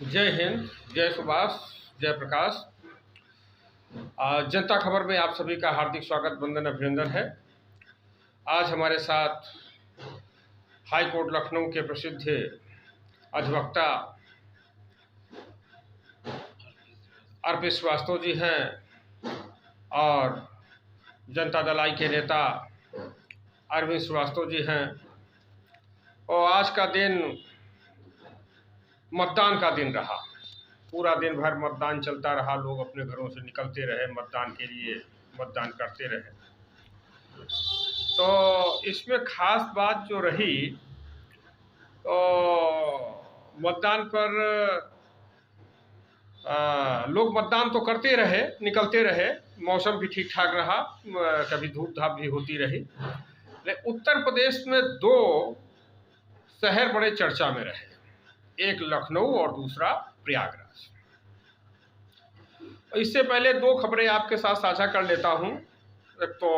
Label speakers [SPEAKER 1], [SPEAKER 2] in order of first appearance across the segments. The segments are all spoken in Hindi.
[SPEAKER 1] जय हिंद, जय सुभाष, जय प्रकाश। जनता खबर में आप सभी का हार्दिक स्वागत, वंदन, अभिनंदन है। आज हमारे साथ हाई कोर्ट लखनऊ के प्रसिद्ध अधिवक्ता आरपी श्रीवास्तव जी हैं और जनता दल आई के नेता अरविंद श्रीवास्तव जी हैं। और आज का दिन मतदान का दिन रहा। पूरा दिन भर मतदान चलता रहा, लोग अपने घरों से निकलते रहे, मतदान के लिए मतदान करते रहे। तो इसमें खास बात जो रही, तो मतदान पर लोग मतदान तो करते रहे, निकलते रहे, मौसम भी ठीक ठाक रहा, कभी धूप धाप भी होती रही। लेकिन उत्तर प्रदेश में दो शहर बड़े चर्चा में रहे, एक लखनऊ और दूसरा प्रयागराज। इससे पहले दो खबरें आपके साथ साझा कर लेता हूं। एक तो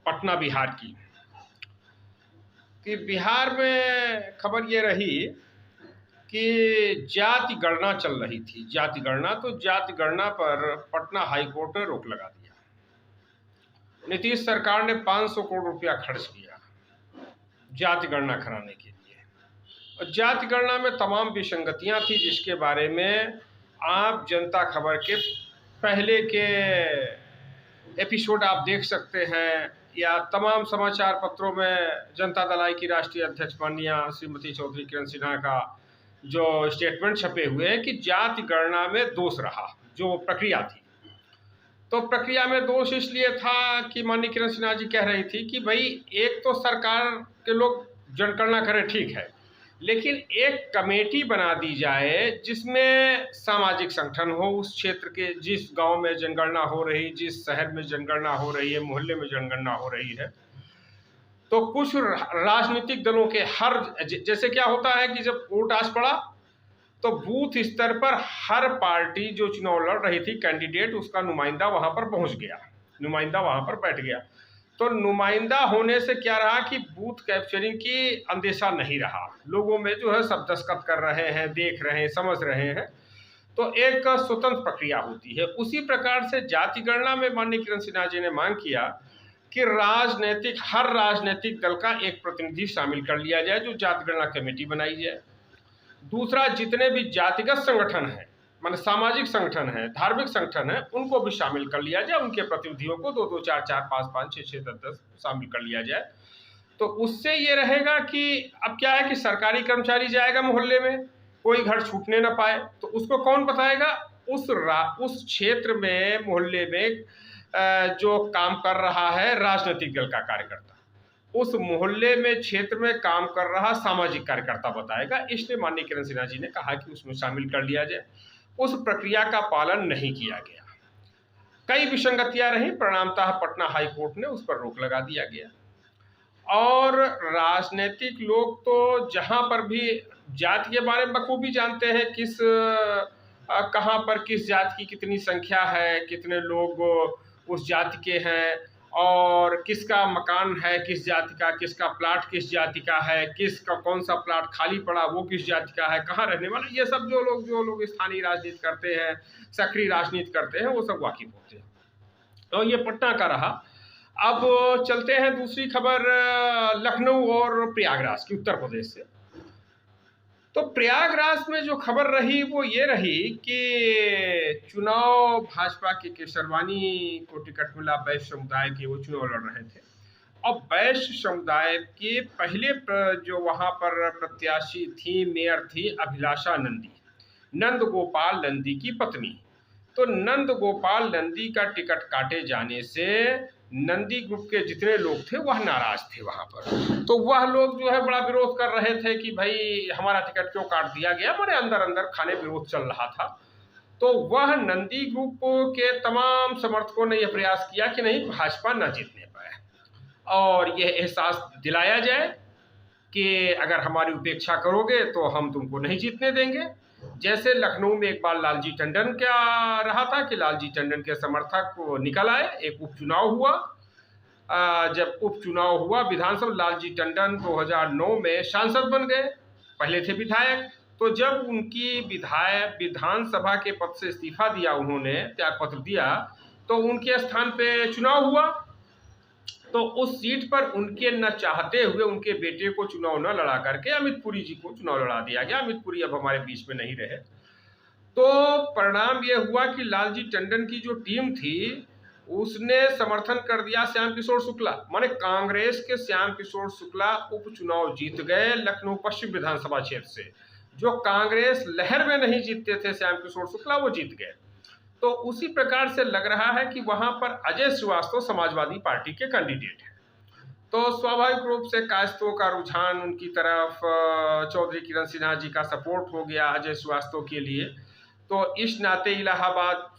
[SPEAKER 1] पटना बिहार की, कि बिहार में खबर ये रही कि जाति गणना चल रही थी। जाति गणना, तो जाति गणना पर पटना हाई कोर्ट ने रोक लगा दिया। नीतीश सरकार ने 500 करोड़ रुपया खर्च किया जाति गणना कराने के लिए। और जाति गणना में तमाम विसंगतियां थी, जिसके बारे में आप जनता खबर के पहले के एपिसोड आप देख सकते हैं, या तमाम समाचार पत्रों में जनता दल आई की राष्ट्रीय अध्यक्ष माननीय श्रीमती चौधरी किरण सिन्हा का जो स्टेटमेंट छपे हुए हैं कि जाति गणना में दोष रहा, जो प्रक्रिया थी। तो प्रक्रिया में दोष इसलिए था कि माननीय किरण सिन्हा जी कह रही थी कि भाई, एक तो सरकार के लोग जनगणना करें, ठीक है, लेकिन एक कमेटी बना दी जाए जिसमें सामाजिक संगठन हो, उस क्षेत्र के, जिस गांव में जनगणना हो रही, जिस शहर में जनगणना हो रही है, मोहल्ले में जनगणना हो रही है, तो कुछ राजनीतिक दलों के जैसे क्या होता है कि जब वोट आज पड़ा तो बूथ स्तर पर हर पार्टी जो चुनाव लड़ रही थी, कैंडिडेट, उसका नुमाइंदा वहां पर पहुंच गया, नुमाइंदा वहां पर बैठ गया। तो नुमाइंदा होने से क्या रहा कि बूथ कैप्चरिंग की अंदेशा नहीं रहा, लोगों में जो है सब दस्तखत कर रहे हैं, देख रहे हैं, समझ रहे हैं। तो एक स्वतंत्र प्रक्रिया होती है। उसी प्रकार से जाति गणना में माननीय किरण सिन्हा जी ने मांग किया कि हर राजनीतिक दल का एक प्रतिनिधि शामिल कर लिया जाए, जो जाति गणना कमेटी बनाई जाए। दूसरा, जितने भी जातिगत संगठन हैं, मान सामाजिक संगठन है, धार्मिक संगठन है, उनको भी शामिल कर लिया जाए, उनके प्रतिनिधियों को 2-2, 4-4, 5-5, 6-6, 10-10 शामिल कर लिया जाए। तो उससे ये रहेगा कि अब क्या है कि सरकारी कर्मचारी जाएगा मोहल्ले में, कोई घर छूटने ना पाए, तो उसको कौन बताएगा? उस क्षेत्र में, मोहल्ले में जो काम कर रहा है राजनीतिक दल का कार्यकर्ता, उस मोहल्ले में, क्षेत्र में काम कर रहा सामाजिक कार्यकर्ता बताएगा। इसलिए माननीय किरण सिन्हा जी ने कहा कि उसमें शामिल कर लिया जाए। उस प्रक्रिया का पालन नहीं किया गया, कई विसंगतियां रही, परिणामतः पटना हाई कोर्ट ने उस पर रोक लगा दिया गया। और राजनीतिक लोग तो जहां पर भी जाति के बारे में बखूबी जानते हैं, कहां पर किस जाति की कितनी संख्या है, कितने लोग उस जाति के हैं, और किसका मकान है किस जाति का, किसका प्लाट किस जाति का है, किसका कौन सा प्लाट खाली पड़ा वो किस जाति का है, कहाँ रहने वाला, ये सब जो लोग स्थानीय राजनीति करते हैं, सक्रिय राजनीति करते हैं, वो सब वाकिफ होते हैं। तो ये पटना का रहा। अब चलते हैं दूसरी खबर, लखनऊ और प्रयागराज की, उत्तर प्रदेश से। तो प्रयागराज में जो खबर रही वो ये रही कि चुनाव भाजपा के केसरवानी को टिकट मिला, वैश्य समुदाय के, वो चुनाव लड़ रहे थे। और वैश्य समुदाय के पहले जो वहां पर प्रत्याशी थी, मेयर थी अभिलाषा नंदी, नंद गोपाल नंदी की पत्नी। तो नंद गोपाल नंदी का टिकट काटे जाने से नंदी ग्रुप के जितने लोग थे वह नाराज थे वहां पर। तो वह लोग जो है बड़ा विरोध कर रहे थे कि भाई हमारा टिकट क्यों काट दिया गया, हमारे अंदर अंदर खाने विरोध चल रहा था। तो वह नंदी ग्रुप के तमाम समर्थकों ने यह प्रयास किया कि नहीं, भाजपा न जीतने पाए, और यह एहसास दिलाया जाए कि अगर हमारी उपेक्षा करोगे तो हम तुमको नहीं जीतने देंगे। जैसे लखनऊ में एक बार लालजी टंडन क्या रहा था कि लालजी टंडन के समर्थक निकल आए, एक उपचुनाव हुआ। जब उपचुनाव हुआ विधानसभा, लालजी टंडन 2009 में सांसद बन गए, पहले थे विधायक, तो जब उनकी विधानसभा के पद से इस्तीफा दिया, उन्होंने त्याग पत्र दिया, तो उनके स्थान पे चुनाव हुआ। तो उस सीट पर उनके न चाहते हुए उनके बेटे को चुनाव न लड़ा करके अमित पुरी जी को चुनाव लड़ा दिया गया। अमित पुरी अब हमारे बीच में नहीं रहे। तो परिणाम यह हुआ कि लालजी टंडन की जो टीम थी उसने समर्थन कर दिया श्याम किशोर शुक्ला, माने कांग्रेस के श्याम किशोर शुक्ला उपचुनाव जीत गए लखनऊ पश्चिम विधानसभा क्षेत्र से। जो कांग्रेस लहर में नहीं जीतते थे श्याम किशोर शुक्ला, वो जीत गए। तो उसी प्रकार से लग रहा है कि वहां पर अजय श्रीवास्तव समाजवादी पार्टी के कैंडिडेट हैं। तो स्वाभाविक रूप से कायस्थों का रुझान उनकी तरफ, चौधरी किरण सिन्हा जी का सपोर्ट हो गया अजय श्रीवास्तव के लिए। तो इस नाते इलाहाबाद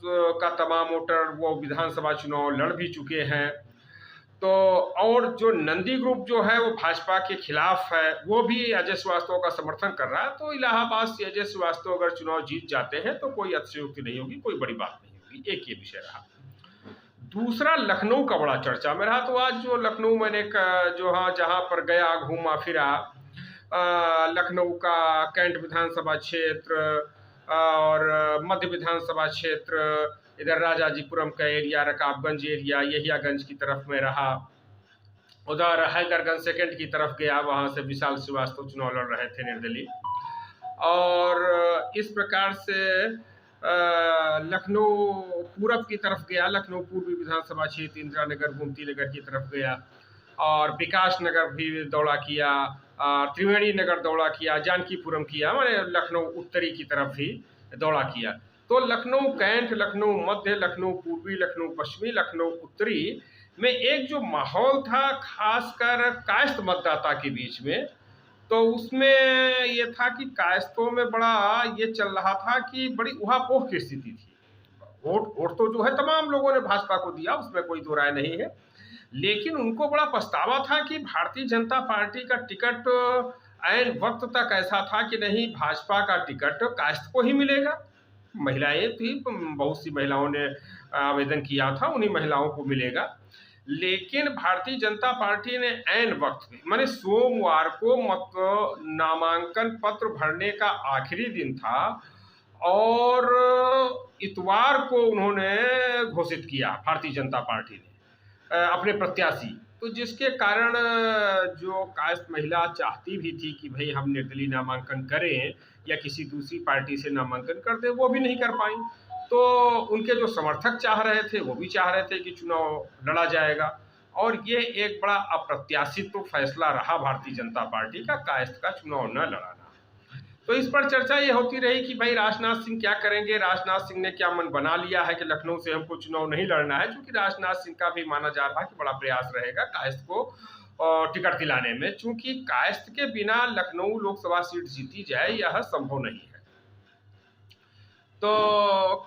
[SPEAKER 1] का तमाम वोटर वो विधानसभा चुनाव लड़ भी चुके हैं। तो और जो नंदी ग्रुप जो है वो भाजपा के खिलाफ है, वो भी अजय श्रीवास्तव का समर्थन कर रहा है। तो इलाहाबाद से अजय श्रीवास्तव अगर चुनाव जीत जाते हैं तो कोई अतिशयोक्ति नहीं होगी, कोई बड़ी बात नहीं होगी। एक ये विषय रहा। दूसरा, लखनऊ का बड़ा चर्चा में रहा। तो आज जो लखनऊ मैंने जो हाँ जहाँ पर गया, घूमा फिरा, लखनऊ का कैंट विधानसभा क्षेत्र और मध्य विधानसभा क्षेत्र, इधर राजाजीपुरम का एरिया, रकाबगंज एरिया, यहियागंज की तरफ में रहा, उधर हैदरगंज सेकंड की तरफ गया, वहां से विशाल श्रीवास्तव चुनाव लड़ रहे थे निर्दलीय। और इस प्रकार से लखनऊ पूरब की तरफ गया, लखनऊ पूर्वी विधानसभा क्षेत्र, इंदिरा नगर, गोमती नगर की तरफ गया, और विकास नगर भी दौड़ा किया, त्रिवेणी नगर दौड़ा किया, जानकीपुरम किया, मैंने लखनऊ उत्तरी की तरफ भी दौड़ा किया। तो लखनऊ कैंट, लखनऊ मध्य, लखनऊ पूर्वी, लखनऊ पश्चिमी, लखनऊ उत्तरी में एक जो माहौल था खासकर कायस्थ मतदाता के बीच में, तो उसमें ये था कि कायस्थों में बड़ा ये चल रहा था कि बड़ी उहापोह की स्थिति थी। वोट तो जो है तमाम लोगों ने भाजपा को दिया, उसमें कोई दो राय नहीं है, लेकिन उनको बड़ा पछतावा था कि भारतीय जनता पार्टी का टिकट ऐन वक्त तक ऐसा था कि नहीं, भाजपा का टिकट कायस्थ को ही मिलेगा। महिलाएं थी, बहुत सी महिलाओं ने आवेदन किया था, उन्हीं महिलाओं को मिलेगा। लेकिन भारतीय जनता पार्टी ने ऐन वक्त में, माने सोमवार को नामांकन पत्र भरने का आखिरी दिन था और इतवार को उन्होंने घोषित किया भारतीय जनता पार्टी ने अपने प्रत्याशी। तो जिसके कारण जो कायस्थ महिला चाहती भी थी कि भाई हम निर्दलीय नामांकन करें या किसी दूसरी पार्टी से नामांकन कर दें, वो भी नहीं कर पाई। तो उनके जो समर्थक चाह रहे थे वो भी चाह रहे थे कि चुनाव लड़ा जाएगा, और ये एक बड़ा अप्रत्याशित तो फैसला रहा भारतीय जनता पार्टी का, कायस्थ का चुनाव न लड़ाना। तो इस पर चर्चा ये होती रही कि भाई राजनाथ सिंह क्या करेंगे। राजनाथ सिंह ने क्या मन बना लिया है कि लखनऊ से हमको चुनाव नहीं लड़ना है, क्योंकि राजनाथ सिंह का भी माना जा रहा है कि बड़ा प्रयास रहेगा कायस्थ को टिकट दिलाने में, चूंकि कायस्थ के बिना लखनऊ लोकसभा सीट जीती जाए यह संभव नहीं है। तो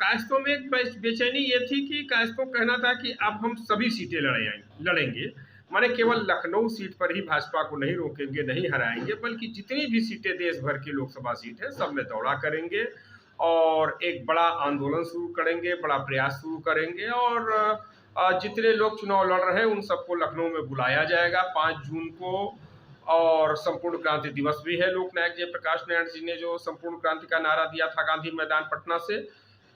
[SPEAKER 1] कायस्थों में एक बेचैनी ये थी कि कायस्थों कहना था कि अब हम सभी सीटें लड़ेंगे, माने केवल लखनऊ सीट पर ही भाजपा को नहीं रोकेंगे, नहीं हराएंगे, बल्कि जितनी भी सीटें देश भर की लोकसभा सीट है सब में दौड़ा करेंगे और एक बड़ा आंदोलन शुरू करेंगे, बड़ा प्रयास शुरू करेंगे, और जितने लोग चुनाव लड़ रहे हैं उन सबको लखनऊ में बुलाया जाएगा 5 जून को। और संपूर्ण क्रांति दिवस भी है। लोकनायक जयप्रकाश नारायण जी ने जो संपूर्ण क्रांति का नारा दिया था गांधी मैदान पटना से,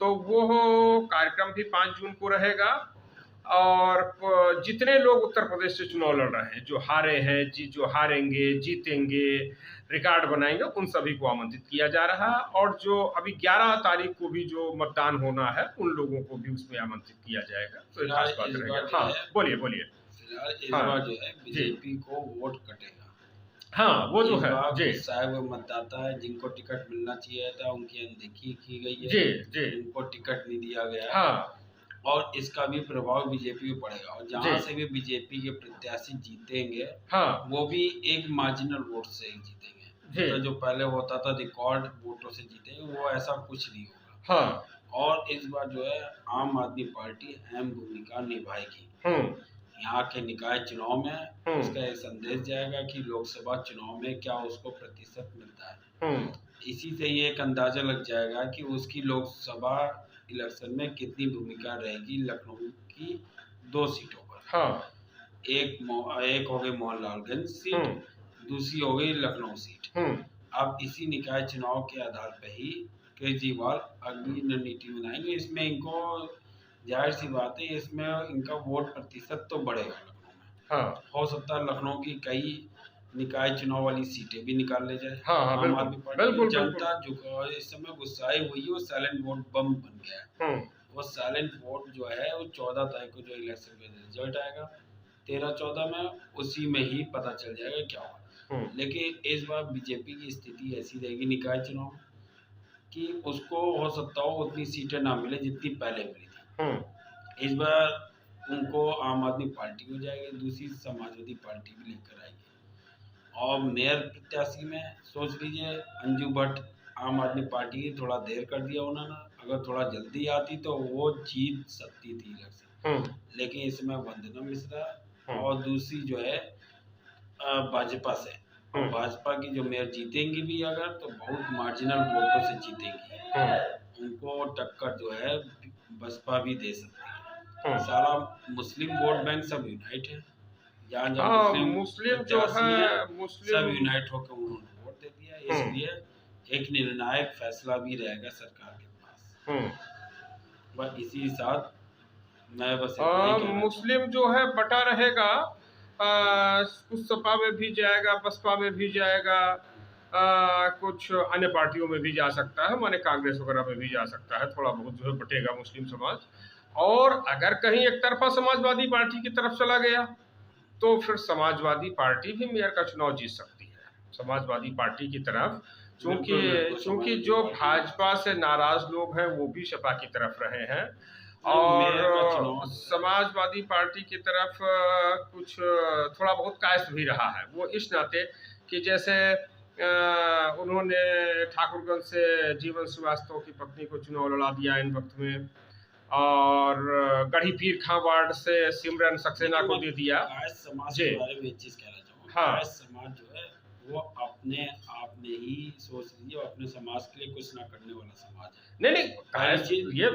[SPEAKER 1] तो वो कार्यक्रम भी 5 जून को रहेगा। और जितने लोग उत्तर प्रदेश से चुनाव लड़ रहे हैं, जो हारे हैं, जो हारेंगे, जीतेंगे, रिकॉर्ड बनाएंगे, उन सभी को आमंत्रित किया जा रहा है। और जो अभी 11 तारीख को भी जो मतदान होना है उन लोगों को भी उसमें आमंत्रित किया जाएगा। तो खास बात रहेगा। हाँ बोलिए बोलिए।
[SPEAKER 2] फिलहाल इस बार जो है बीजेपी को वोट कटेगा।
[SPEAKER 1] हाँ वो जो है जी,
[SPEAKER 2] शायद वो मतदाता है जिनको टिकट मिलना चाहिए था उनकी अनदेखी की गई है
[SPEAKER 1] जी जी,
[SPEAKER 2] उनको टिकट नहीं दिया गया।
[SPEAKER 1] हाँ,
[SPEAKER 2] और इसका भी प्रभाव बीजेपी पे पड़ेगा, और जहाँ से भी बीजेपी के प्रत्याशी जीतेंगे
[SPEAKER 1] हाँ,
[SPEAKER 2] वो भी एक मार्जिनल वोट से जीतेंगे। तो जो पहले होता था रिकॉर्ड वोटों से जीतेंगे, वो ऐसा कुछ नहीं होगा।
[SPEAKER 1] हाँ,
[SPEAKER 2] और इस बार जो है आम आदमी पार्टी अहम भूमिका निभाएगी यहाँ के निकाय चुनाव में। उसका एक संदेश जाएगा कि लोकसभा चुनाव में क्या उसको प्रतिशत मिलता है। इसी से ये एक अंदाजा लग जाएगा कि उसकी लोकसभा इलेक्शन में कितनी भूमिका रहेगी लखनऊ की 2 सीटों पर।
[SPEAKER 1] हाँ,
[SPEAKER 2] एक हो गई मोहनलालगंज सीट, दूसरी हो गई लखनऊ सीट। अब इसी निकाय चुनाव के आधार पर ही केजरीवाल अगली रणनीति बनाएंगे। इसमें इनको जाहिर सी बात है, इसमें इनका वोट प्रतिशत तो बढ़ेगा लखनऊ में।
[SPEAKER 1] हाँ,
[SPEAKER 2] हो सकता है लखनऊ की कई निकाय चुनाव वाली सीटें भी निकाल ले जाए।
[SPEAKER 1] हाँ, हाँ,
[SPEAKER 2] आम आदमी पार्टी की जनता जो इस समय गुस्साई हुई है, वो साइलेंट वोट बम बन गया है। वो साइलेंट वोट जो है वो 14 तारीख को जो इलेक्शन का रिजल्ट आएगा 13-14 में, उसी में ही पता चल जाएगा क्या होगा। लेकिन इस बार बीजेपी की स्थिति ऐसी रहेगी निकाय चुनाव कि उसको हो सकता हो उतनी सीटें ना मिले जितनी पहले मिली थी। इस बार उनको आम आदमी पार्टी हो जाएगी, दूसरी समाजवादी पार्टी भी लेकर आएगी। और मेयर प्रत्याशी में सोच लीजिए अंजू भट्ट, आम आदमी पार्टी थोड़ा देर कर दिया उन्होंने, अगर थोड़ा जल्दी आती तो वो जीत सकती थी इलेक्शन। लेकिन इसमें वंदना मिश्रा और दूसरी जो है भाजपा से, भाजपा की जो मेयर जीतेंगी भी अगर तो बहुत मार्जिनल वोटों से जीतेंगी। उनको टक्कर जो है बसपा भी दे सकती है। सारा मुस्लिम वोट बैंक सब यूनाइट है, जहाँ
[SPEAKER 1] मुस्लिम जो है मुस्लिम
[SPEAKER 2] सब यूनाइट होकर उन्होंने वोट दे दिया। इसलिए एक निर्णायक फैसला भी रहेगा सरकार के पास। बस इसी साथ मैं बस
[SPEAKER 1] मुस्लिम जो है बटा रहेगा, कुछ सपा में भी जाएगा, बसपा में भी जाएगा, कुछ अन्य पार्टियों में भी जा सकता है, माने कांग्रेस वगैरह में भी जा सकता है। थोड़ा बहुत जो है बटेगा मुस्लिम समाज। और अगर कहीं एक तरफा समाजवादी पार्टी की तरफ चला गया तो फिर समाजवादी पार्टी भी मेयर का चुनाव जीत सकती है। समाजवादी पार्टी की तरफ चूंकि जो भाजपा से नाराज लोग हैं वो भी सपा की तरफ रहे हैं, और समाजवादी पार्टी की तरफ कुछ थोड़ा बहुत कायस्थ भी रहा है। वो इस नाते कि जैसे उन्होंने ठाकुरगंज से जीवन श्रीवास्तव की पत्नी को चुनाव लड़ा दिया इन वक्त में, और गढ़ी पीर खां वार्ड से सिमरन सक्सेना को दे दिया।
[SPEAKER 2] समाज के बारे में एक चीज कहना चाहूँगा। हाँ, समाज जो है वो अपने आप में ही सोच लीजिए, अपने समाज के लिए कुछ ना करने वाला समाज है।
[SPEAKER 1] नहीं,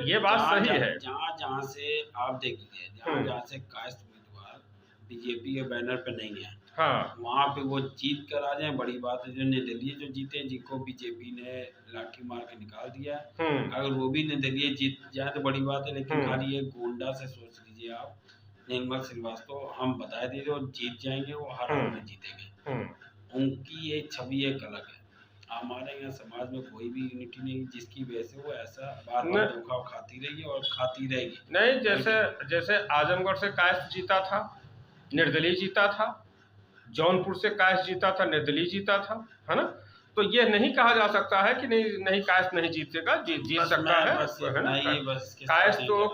[SPEAKER 1] ये बात सही है।
[SPEAKER 2] जहाँ से आप देखिए, जहाँ से कास्ट उम्मीदवार बीजेपी के बैनर पे नहीं है, हाँ, वहाँ पे वो जीत कर आ जाए, बड़ी बात है। जो निर्दलीय जो जीते, जिनको बीजेपी ने लाठी मार के निकाल दिया, अगर वो भी निर्दलीय जीत जाए तो बड़ी बात है। लेकिन खाली एक गोंडा से सोच लीजिए आप, निर्मल श्रीवास्तव, हम बता दीजिए वो जीत जाएंगे, वो हर हाल में जीतेंगे। उनकी एक छवि एक अलग है। हमारे यहाँ समाज में कोई भी यूनिटी नहीं, जिसकी वजह से वो ऐसा बार बार धोखा खाती रही और खाती रहेगी।
[SPEAKER 1] नहीं, जैसे आजमगढ़ से कायस्थ जीता था, निर्दलीय जीता था, जौनपुर से कायस्थ जीता था, निर्दलीय जीता था, है ना। तो ये नहीं कहा जा सकता है कि नहीं कायस्थ नहीं जीतेगा, जीत सकता है।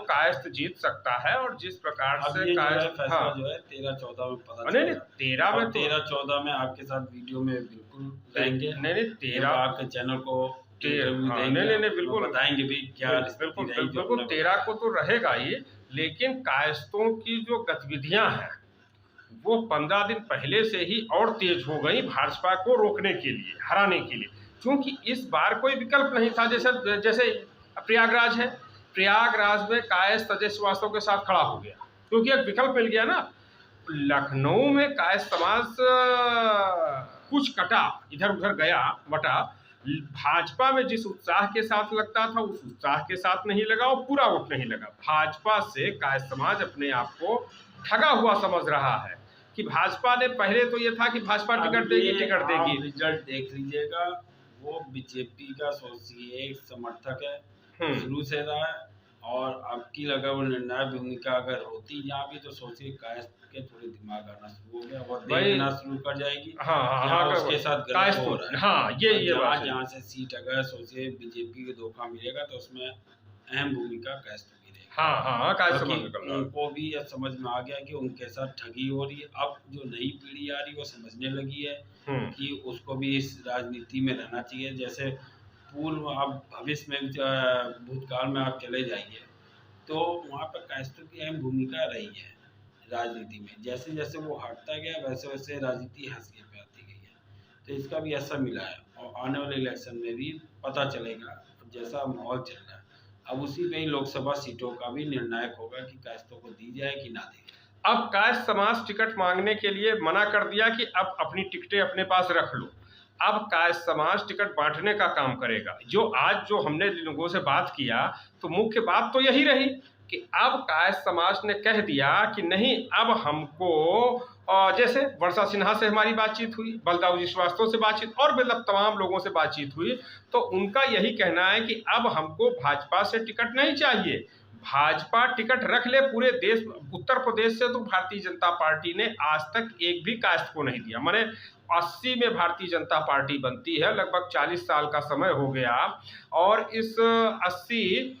[SPEAKER 1] कायस्थ जीत सकता है। और जिस प्रकार से कायस्थ
[SPEAKER 2] जो है 13-14 में पता चलेगा।
[SPEAKER 1] नहीं
[SPEAKER 2] 13-14 में आपके साथ वीडियो में बिल्कुल रहेंगे।
[SPEAKER 1] नहीं 13
[SPEAKER 2] आपके चैनल को
[SPEAKER 1] नहीं बिल्कुल
[SPEAKER 2] बताएंगे भी क्या
[SPEAKER 1] बिल्कुल 13 को तो रहेगा ही। लेकिन कायस्थों की जो गतिविधियां हैं वो 15 दिन पहले से ही और तेज हो गई भाजपा को रोकने के लिए, हराने के लिए। क्योंकि इस बार कोई विकल्प नहीं था। जैसे प्रयागराज है, प्रयागराज में कायस्थ अजय श्रीवास्तव के साथ खड़ा हो गया क्योंकि एक विकल्प मिल गया ना। लखनऊ में कायस्थ समाज कुछ कटा, इधर उधर गया बटा। भाजपा में जिस उत्साह के साथ लगता था उस उत्साह के साथ नहीं लगा और पूरा वोट नहीं लगा। भाजपा से कायस्थ समाज अपने आप को ठगा हुआ समझ रहा है कि भाजपा ने, पहले तो ये था कि भाजपा टिकट देगी।
[SPEAKER 2] रिजल्ट देख लीजिएगा, वो बीजेपी का सोचिए एक समर्थक है, शुरू से रहा है। और अब की लगा वो निर्णायक भूमिका अगर होती यहाँ भी, तो सोचिए कायस्थ के थोड़े दिमाग आना शुरू हो गया और देखना शुरू कर जाएगी। उसके साथ गलत हो रहा है। ये जहाँ से सीट अगर सोचिए बीजेपी को धोखा मिलेगा तो उसमें अहम भूमिका कायस्थ की रहेगी। उनको भी समझ में आ गया कि उनके साथ ठगी हो रही है। अब जो नई पीढ़ी आ रही है वो समझने लगी है कि उसको भी इस राजनीति में रहना चाहिए। जैसे पूर्व आप भविष्य में भूतकाल में आप चले जाइए तो वहाँ पर कायस्थों की अहम भूमिका रही है राजनीति में। जैसे जैसे वो हटता गया वैसे वैसे राजनीति हंसके पे आती गई है। तो इसका भी असर मिला है और आने वाले इलेक्शन में भी पता चलेगा जैसा माहौल चल रहा है। अब उसी में ही लोकसभा सीटों का भी निर्णायक होगा कि कायस्थों को दी जाए कि ना दी जाए।
[SPEAKER 1] अब कायस्थ समाज टिकट मांगने के लिए मना कर दिया कि अब अपनी टिकटें अपने पास रख लो। अब कायस्थ समाज टिकट बांटने का काम करेगा। जो आज जो हमने लोगों से बात किया, तो मुख्य बात तो यही रही कि अब कायस्थ समाज ने कह दिया कि नहीं, अब हमको जैसे वर्षा सिन्हा से हमारी बातचीत हुई, बलदाऊ जी श्रीवास्तव से बातचीत, और मतलब तमाम लोगों से बातचीत हुई, तो उनका यही कहना है कि अब हमको भाजपा से टिकट नहीं चाहिए। भाजपा टिकट रख ले पूरे देश, उत्तर प्रदेश से तो भारतीय जनता पार्टी ने आज तक एक भी कायस्थ को नहीं दिया। माने 80 में भारतीय जनता पार्टी बनती है, लगभग 40 साल का समय हो गया, और इस 80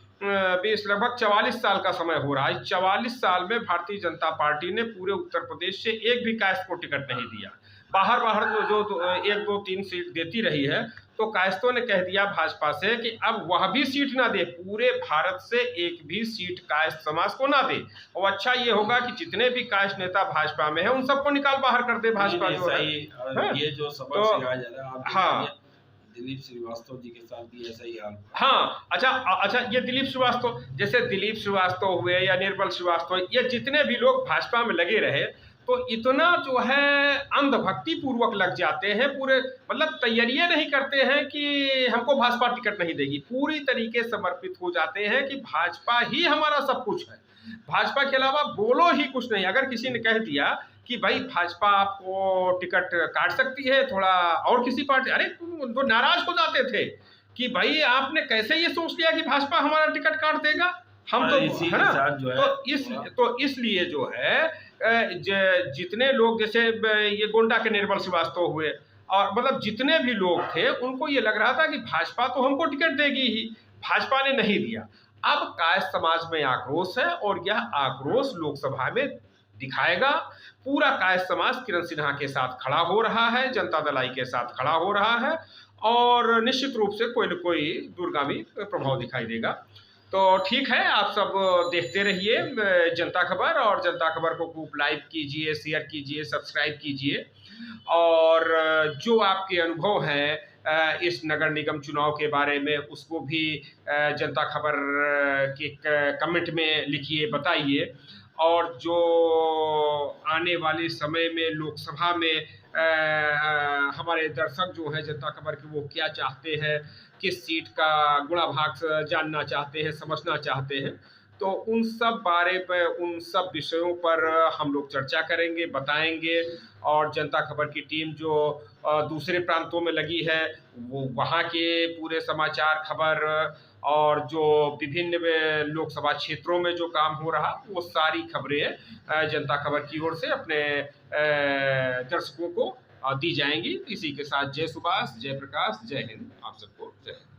[SPEAKER 1] 20 लगभग 44 साल का समय हो रहा है। 44 साल में भारतीय जनता पार्टी ने पूरे उत्तर प्रदेश से एक भी कायस्थ को टिकट नहीं दिया। बाहर बाहर जो 1 2 3 सीट देती रही है, तो कायस्थों ने कह दिया भाजपा से कि अब वह भी सीट ना दे, पूरे भारत से एक भी सीट कायस्थ समाज को ना दे। और अच्छा ये होगा कि जितने भी कायस्थ नेता भाजपा में है उन सबको निकाल बाहर कर दे भाजपा जो है।
[SPEAKER 2] ये जो सबक सिखाया जा रहा है, आप
[SPEAKER 1] हाँ,
[SPEAKER 2] दिलीप श्रीवास्तव जी के साथ भी ऐसा ही हाल।
[SPEAKER 1] हाँ, अच्छा, ये दिलीप श्रीवास्तव, जैसे दिलीप श्रीवास्तव हुए या निर्मल श्रीवास्तव, ये जितने भी लोग भाजपा में लगे रहे, तो इतना जो है अंधभक्ति पूर्वक लग जाते हैं, पूरे मतलब तैयारियां नहीं करते हैं कि हमको भाजपा टिकट नहीं देगी, पूरी तरीके समर्पित हो जाते हैं कि भाजपा ही हमारा सब कुछ है, भाजपा के अलावा बोलो ही कुछ नहीं। अगर किसी ने कह दिया कि भाई भाजपा आपको टिकट काट सकती है, थोड़ा और किसी पार्टी, अरे तुम तो नाराज हो जाते थे कि भाई आपने कैसे ये सोच लिया कि भाजपा हमारा टिकट काट देगा, हम तो है ना। तो इसलिए जो है जितने लोग, जैसे ये गोंडा के निर्मल श्रीवास्तव हुए, और मतलब जितने भी लोग थे उनको ये लग रहा था कि भाजपा तो हमको टिकट देगी ही, भाजपा ने नहीं दिया। अब कायस्थ समाज में आक्रोश है, और यह आक्रोश लोकसभा में दिखाएगा। पूरा कायस्थ समाज किरण सिन्हा के साथ खड़ा हो रहा है, जनता दल आई के साथ खड़ा हो रहा है, और निश्चित रूप से कोई न कोई दूरगामी प्रभाव दिखाई देगा। तो ठीक है, आप सब देखते रहिए जनता खबर, और जनता खबर को खूब लाइक कीजिए, शेयर कीजिए, सब्सक्राइब कीजिए, और जो आपके अनुभव हैं इस नगर निगम चुनाव के बारे में, उसको भी जनता खबर के कमेंट में लिखिए, बताइए। और जो आने वाले समय में लोकसभा में हमारे दर्शक जो हैं जनता खबर के, वो क्या चाहते हैं, किस सीट का गुणा भाग जानना चाहते हैं, समझना चाहते हैं, तो उन सब बारे में, उन सब विषयों पर हम लोग चर्चा करेंगे, बताएंगे। और जनता खबर की टीम जो दूसरे प्रांतों में लगी है, वो वहाँ के पूरे समाचार, खबर, और जो विभिन्न लोकसभा क्षेत्रों में जो काम हो रहा, वो सारी खबरें जनता खबर की ओर से अपने दर्शकों को दी जाएंगी। इसी के साथ जय सुभाष, जय प्रकाश, जय हिंद, आप सबको जय हिंद।